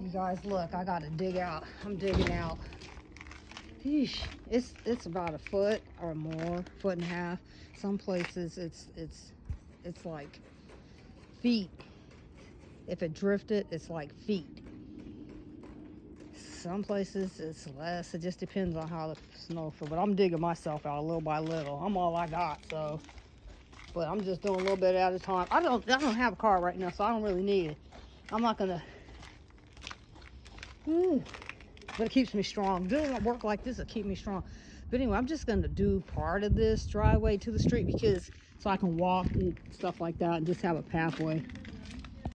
You guys, look, I gotta dig out. I'm digging out. Eesh, it's about a foot or more, foot and a half. Some places it's like feet. If it drifted, it's like feet. Some places it's less. It just depends on how the snow feels. But I'm digging myself out little by little. I'm all I got, so. But I'm just doing a little bit at a time. I don't have a car right now, so I don't really need it. I'm not gonna. But it keeps me strong. Doing work like this will keep me strong. But anyway, I'm just gonna do part of this driveway to the street because so I can walk and stuff like that and just have a pathway.